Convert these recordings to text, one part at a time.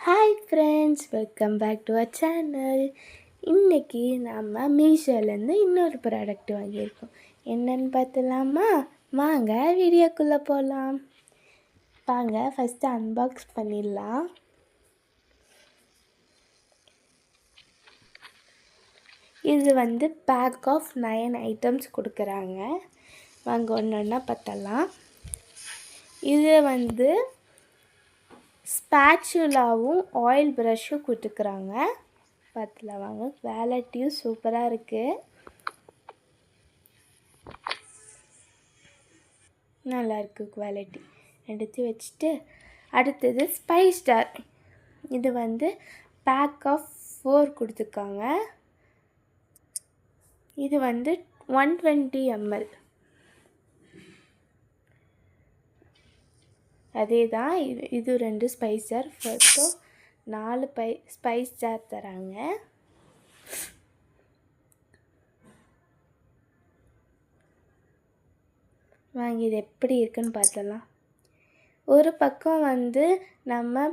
Hi friends, welcome back to our channel. இன்றைக்கி நம்ம மீஷோலேருந்து இன்னொரு ப்ராடக்ட் வாங்கியிருக்கோம். என்னென்னு பார்த்துலாமா? வாங்க வீடியோக்குள்ளே போகலாம். வாங்க ஃபஸ்ட்டு அன்பாக்ஸ் பண்ணிடலாம். இது பேக் ஆஃப் 9 ஐட்டம்ஸ் கொடுக்குறாங்க. வாங்க ஒன்று ஒன்றா பார்த்தலாம். இது ஸ்பேச்சுலாவும் ஆயில் ப்ரஷ்ஷும் கொடுத்துக்கிறாங்க. பார்த்துலாம் வாங்க. குவாலிட்டியும் சூப்பராக இருக்குது, நல்லாயிருக்கு குவாலிட்டி. எடுத்து வச்சுட்டு அடுத்தது ஸ்பைஸ் ஜார். இது பேக் ஆஃப் 4 கொடுத்துருக்காங்க. இது 120 ml. அதே தான் இது 2 spice jar. First 4 spice jar தராங்க. வாங்கி இது எப்படி இருக்குன்னு பார்த்தலாம். ஒரு பக்கம் நம்ம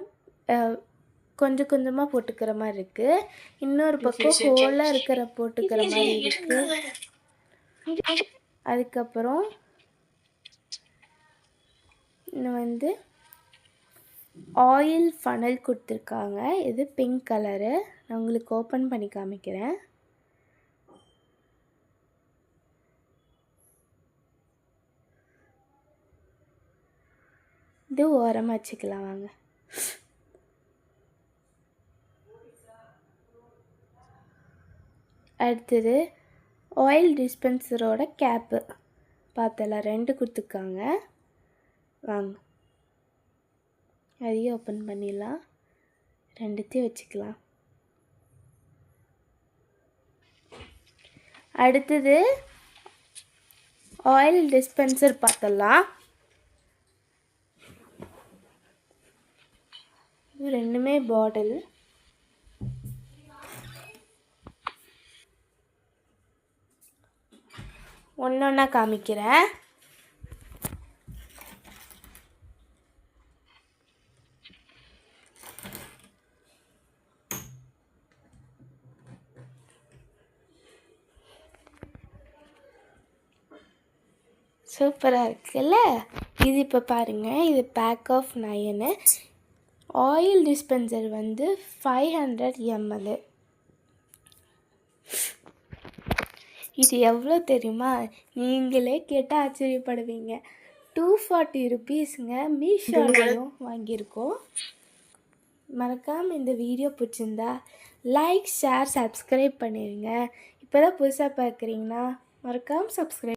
கொஞ்சம் கொஞ்சமாக போட்டுக்கிற மாதிரி இருக்குது. இன்னொரு பக்கம் ஹோலாக போட்டுக்கிற மாதிரி இருக்குது. அதுக்கப்புறம் இன்னும் ஆயில் ஃபனல் கொடுத்துருக்காங்க. இது பிங்க் கலரு. நான் உங்களுக்கு ஓப்பன் பண்ணி காமிக்கிறேன். இது ஓரமாக வச்சுக்கலாம் வாங்க. அடுத்தது ஆயில் டிஸ்பென்சரோட கேப்பு பார்த்தலாம். 2 கொடுத்துருக்காங்க. வாங்க அதையும் ஓப்பன் பண்ணிடலாம். 2த்தையும் வச்சுக்கலாம். அடுத்தது ஆயில் டிஸ்பென்சர் பார்த்தலாம். இது 2மே பாட்டில். ஒன்றா காமிக்கிறேன். சூப்பராக இருக்குல்ல? இது இப்போ பாருங்கள். இது pack of 9. Oil dispenser 500 ml. இது எவ்வளோ தெரியுமா? நீங்களே கேட்டால் ஆச்சரியப்படுவீங்க. 240 rupeesங்க. மீஷோலையும் வாங்கியிருக்கோம். மறக்காமல் இந்த வீடியோ பிடிச்சிருந்தா லைக், ஷேர், சப்ஸ்கிரைப் பண்ணிடுங்க. இப்போ தான் புதுசாக பார்க்குறீங்கன்னா மறக்காமல் சப்ஸ்கிரைப்